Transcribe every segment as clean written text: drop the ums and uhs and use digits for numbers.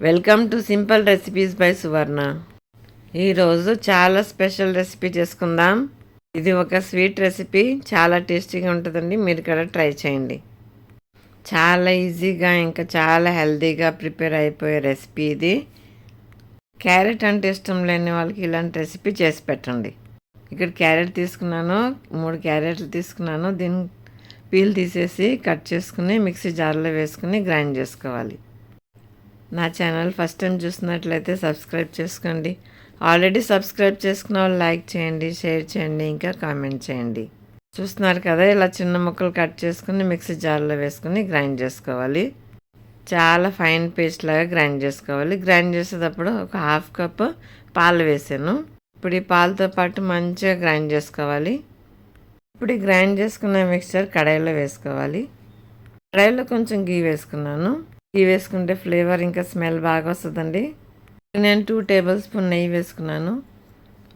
Welcome to simple recipes by Suvarna. ఈరోజు చాలా special recipe చేసుకుందాం. ఇది ఒక స్వీట్ రెసిపీ, చాలా టేస్టీగా ఉంటుందండి. మీరు ఇక్కడ ట్రై చేయండి. చాలా ఈజీగా ఇంకా చాలా హెల్తీగా ప్రిపేర్ అయిపోయే రెసిపీ ఇది. క్యారెట్ అంటే ఇష్టం లేని వాళ్ళకి ఇలాంటి రెసిపీ చేసి పెట్టండి. ఇక్కడ క్యారెట్ తీసుకున్నాను, 3 క్యారెట్లు తీసుకున్నాను. దీన్ని పీల్ తీసేసి కట్ చేసుకుని మిక్సీ జార్లో వేసుకుని గ్రైండ్ చేసుకోవాలి. నా ఛానల్ ఫస్ట్ టైం చూసినట్లయితే సబ్స్క్రైబ్ చేసుకోండి. ఆల్రెడీ సబ్స్క్రైబ్ చేసుకున్న వాళ్ళు లైక్ చేయండి, షేర్ చేయండి, ఇంకా కామెంట్ చేయండి. చూస్తున్నారు కదా, ఇలా చిన్న ముక్కలు కట్ చేసుకుని మిక్సీ జార్లో వేసుకుని గ్రైండ్ చేసుకోవాలి. చాలా ఫైన్ పేస్ట్ లాగా గ్రైండ్ చేసుకోవాలి. గ్రైండ్ చేసేటప్పుడు ఒక 1/2 కప్ పాలు వేసాను. ఇప్పుడు ఈ పాలతో పాటు మంచిగా గ్రైండ్ చేసుకోవాలి. ఇప్పుడు ఈ గ్రైండ్ చేసుకున్న మిక్చర్ కడాయిలో వేసుకోవాలి. కడాయిలో కొంచెం గీ వేసుకున్నాను. గీ వేసుకుంటే ఫ్లేవర్ ఇంకా స్మెల్ బాగా వస్తుందండి. నేను 2 టేబుల్ స్పూన్ నెయ్యి వేసుకున్నాను.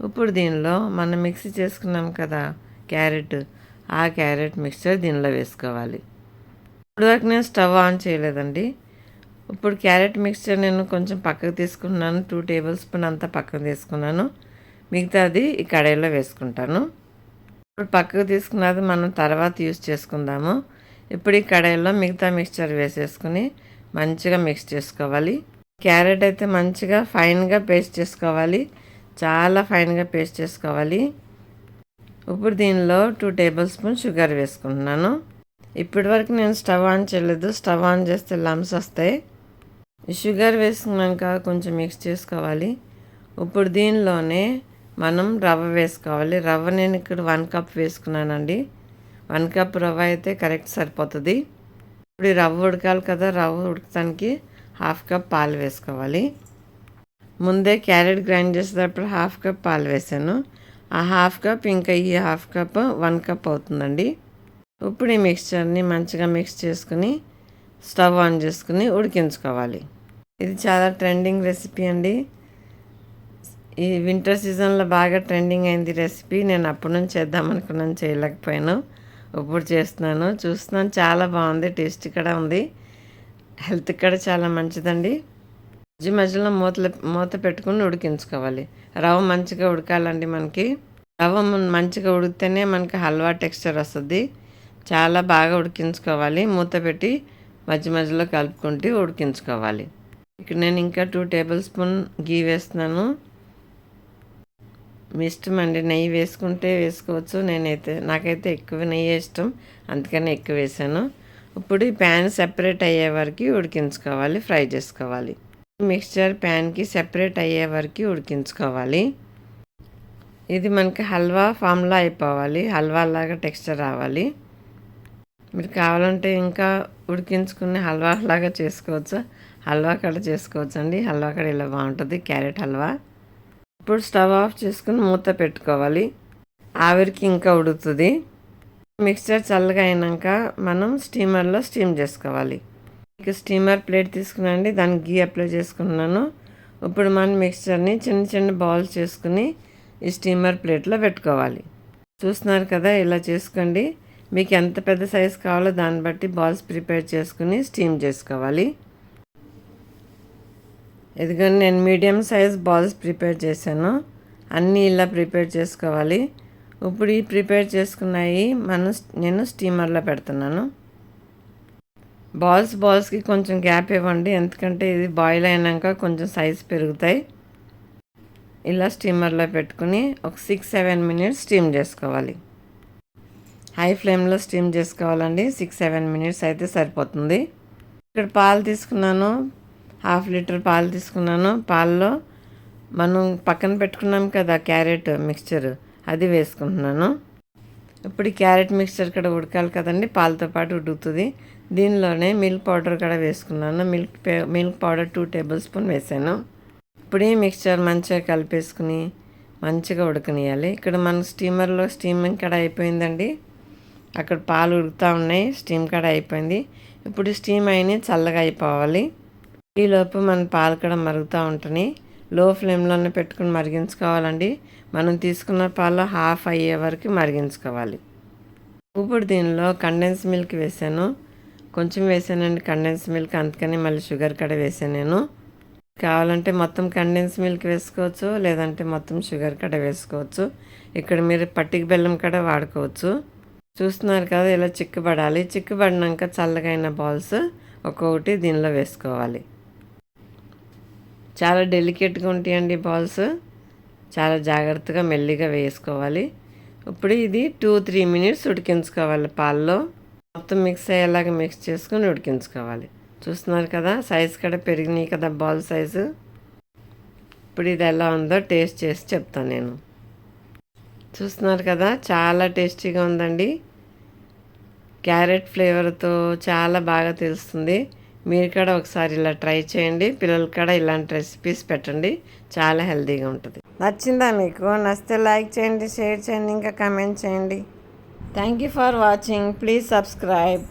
ఇప్పుడు దీనిలో మనం మిక్సీ చేసుకున్నాం కదా క్యారెట్, ఆ క్యారెట్ మిక్చర్ దీనిలో వేసుకోవాలి. ఇప్పుడు వరకు నేను స్టవ్ ఆన్ చేయలేదండి. ఇప్పుడు క్యారెట్ మిక్చర్ నేను కొంచెం పక్కకు తీసుకున్నాను. 2 టేబుల్ స్పూన్ అంతా పక్కకు తీసుకున్నాను. మిగతాది ఈ కడాయిలో వేసుకుంటాను. ఇప్పుడు పక్కకు తీసుకున్నది మనం తర్వాత యూస్ చేసుకుందాము. ఇప్పుడు ఈ కడాయిలో మిగతా మిక్చర్ వేసేసుకుని మంచిగా మిక్స్ చేసుకోవాలి. క్యారెట్ అయితే మంచిగా ఫైన్గా పేస్ట్ చేసుకోవాలి, చాలా ఫైన్గా పేస్ట్ చేసుకోవాలి. ఇప్పుడు దీనిలో 2 టేబుల్ స్పూన్ షుగర్ వేసుకుంటున్నాను. ఇప్పటి వరకు నేను స్టవ్ ఆన్ చేయలేదు. స్టవ్ ఆన్ చేస్తే లమ్స్ వస్తాయి. షుగర్ వేసుకున్నాక కొంచెం మిక్స్ చేసుకోవాలి. ఇప్పుడు దీనిలోనే మనం రవ్వ వేసుకోవాలి. రవ్వ నేను ఇక్కడ 1 కప్ వేసుకున్నానండి. 1 కప్ రవ్వ అయితే కరెక్ట్ సరిపోతుంది. ఇప్పుడు ఈ రవ్వ ఉడకాలి కదా, రవ్వ ఉడకడానికి 1/2 కప్ పాలు వేసుకోవాలి. ముందే క్యారెట్ గ్రైండ్ చేసేటప్పుడు 1/2 కప్ పాలు వేసాను. ఆ 1/2 కప్ ఇంకా ఈ 1/2 కప్ 1 కప్ అవుతుందండి. ఇప్పుడు ఈ మిక్స్చర్ని మంచిగా మిక్స్ చేసుకుని స్టవ్ ఆన్ చేసుకుని ఉడికించుకోవాలి. ఇది చాలా ట్రెండింగ్ రెసిపీ అండి. ఈ వింటర్ సీజన్లో బాగా ట్రెండింగ్ అయింది రెసిపీ. నేను అప్పటి నుంచి చేద్దాం అనుకున్నాను, చేయలేకపోయాను. ఇప్పుడు చేస్తున్నాను, చూస్తున్నాను. చాలా బాగుంది, టేస్ట్ కూడా ఉంది, హెల్త్ కూడా చాలా మంచిదండి. మధ్యలో మూత పెట్టుకుని ఉడికించుకోవాలి. రవ్వ మంచిగా ఉడకాలండి. మనకి రవ్వ మంచిగా ఉడికితేనే మనకి హల్వా టెక్స్చర్ వస్తుంది. చాలా బాగా ఉడికించుకోవాలి. మూత పెట్టి మధ్యలో కలుపుకుంటూ ఉడికించుకోవాలి. ఇక్కడ నేను ఇంకా 2 టేబుల్ స్పూన్ గీ వేస్తున్నాను. మీ ఇష్టం అండి, నెయ్యి వేసుకుంటే వేసుకోవచ్చు. నాకైతే ఎక్కువ నెయ్యి ఇష్టం, అందుకని ఎక్కువ వేసాను. ఇప్పుడు ఈ ప్యాన్ సెపరేట్ అయ్యే వరకు ఉడికించుకోవాలి, ఫ్రై చేసుకోవాలి. మిక్స్చర్ ప్యాన్కి సెపరేట్ అయ్యే వరకు ఉడికించుకోవాలి. ఇది మనకి హల్వా ఫామ్లో అయిపోవాలి, హల్వా లాగా టెక్స్చర్ రావాలి. మీరు కావాలంటే ఇంకా ఉడికించుకుని హల్వా లాగా చేసుకోవచ్చు, హల్వా కూడా చేసుకోవచ్చు అండి. హల్వా కూడా ఇలా బాగుంటుంది, క్యారెట్ హల్వా. ఇప్పుడు స్టవ్ ఆఫ్ చేసుకుని మూత పెట్టుకోవాలి. ఆవిరికి ఇంకా ఉడుకుతుంది. మిక్స్చర్ చల్లగా అయినాక మనం స్టీమర్లో స్టీమ్ చేసుకోవాలి. ఇక స్టీమర్ ప్లేట్ తీసుకున్నాండి, దానికి గీ అప్లై చేసుకున్నాను. ఇప్పుడు మనం మిక్స్చర్ని చిన్న చిన్న బాల్స్ చేసుకుని ఈ స్టీమర్ ప్లేట్లో పెట్టుకోవాలి. చూస్తున్నారు కదా, ఇలా చేసుకోండి. మీకు ఎంత పెద్ద సైజు కావాలో దాన్ని బట్టి బాల్స్ ప్రిపేర్ చేసుకుని స్టీమ్ చేసుకోవాలి. ఇదిగోండి, నేను మీడియం సైజ్ బాల్స్ ప్రిపేర్ చేశాను. అన్నీ ఇలా ప్రిపేర్ చేసుకోవాలి. ఇప్పుడు ఈ ప్రిపేర్ చేసుకున్నాయి నేను స్టీమర్లో పెడుతున్నాను. బాల్స్కి కొంచెం గ్యాప్ ఇవ్వండి, ఎందుకంటే ఇది బాయిల్ అయినాక కొంచెం సైజ్ పెరుగుతాయి. ఇలా స్టీమర్లో పెట్టుకుని ఒక 6-7 మినిట్స్ స్టీమ్ చేసుకోవాలి. హై ఫ్లేమ్లో స్టీమ్ చేసుకోవాలండి. 6-7 మినిట్స్ అయితే సరిపోతుంది. ఇక్కడ పాలు తీసుకున్నాను, 1/2 లీటర్ పాలు తీసుకున్నాను. పాలలో మనం పక్కన పెట్టుకున్నాం కదా క్యారెట్ మిక్స్చర్, అది వేసుకుంటున్నాను. ఇప్పుడు ఈ క్యారెట్ మిక్స్చర్ కూడా ఉడకాలి కదండి, పాలతో పాటు ఉడుకుతుంది. దీనిలోనే మిల్క్ పౌడర్ కూడా వేసుకున్నాను. మిల్క్ పౌడర్ 2 టేబుల్ స్పూన్ వేసాను. ఇప్పుడు ఈ మిక్స్చర్ మంచిగా కలిపేసుకుని మంచిగా ఉడకనియాలి. ఇక్కడ మన స్టీమర్లో స్టీమింగ్ కూడా అయిపోయిందండి. అక్కడ పాలు ఉడుకుతూ ఉన్నాయి, స్టీమ్ కూడా అయిపోయింది. ఇప్పుడు స్టీమ్ అయినాయి, చల్లగా అయిపోవాలి. ఈలోపు మన పాలు కూడా మరుగుతూ ఉంటాయి. లో ఫ్లేమ్లోనే పెట్టుకుని మరిగించుకోవాలండి. మనం తీసుకున్న పాలు హాఫ్ అయ్యే వరకు మరిగించుకోవాలి. ఇప్పుడు దీనిలో కండెన్స్ మిల్క్ వేసాను, కొంచెం వేసానండి కండెన్స్ మిల్క్, అందుకని మళ్ళీ షుగర్ కూడా వేసాను నేను. కావాలంటే మొత్తం కండెన్స్ మిల్క్ వేసుకోవచ్చు, లేదంటే మొత్తం షుగర్ కడ వేసుకోవచ్చు. ఇక్కడ మీరు పట్టిక బెల్లం కడ వాడుకోవచ్చు. చూస్తున్నారు కదా, ఇలా చిక్కబడాలి. చిక్కబడినాక చల్లగైన బాల్స్ ఒక్కొక్కటి దీనిలో వేసుకోవాలి. చాలా డెలికేట్గా ఉంటాయండి బాల్స్. చాలా జాగ్రత్తగా మెల్లిగా వేసుకోవాలి. ఇప్పుడు ఇది 2-3 మినిట్స్ ఉడికించుకోవాలి పాల్లో. మొత్తం మిక్స్ అయ్యేలాగా మిక్స్ చేసుకొని ఉడికించుకోవాలి. చూస్తున్నారు కదా, సైజు కూడా పెరిగినాయి కదా బాల్ సైజు. ఇప్పుడు ఇది ఎలా ఉందో టేస్ట్ చేసి చెప్తాను నేను. చూస్తున్నారు కదా, చాలా టేస్టీగా ఉందండి. క్యారెట్ ఫ్లేవర్తో చాలా బాగా తెలుస్తుంది. మీరు కూడా ఒకసారి ఇలా ట్రై చేయండి. పిల్లలు కూడా ఇలాంటి రెసిపీస్ పెట్టండి, చాలా హెల్తీగా ఉంటుంది. నచ్చిందా మీకు? నచ్చితే లైక్ చేయండి, షేర్ చేయండి, ఇంకా కామెంట్ చేయండి. Thank you for watching. Please subscribe.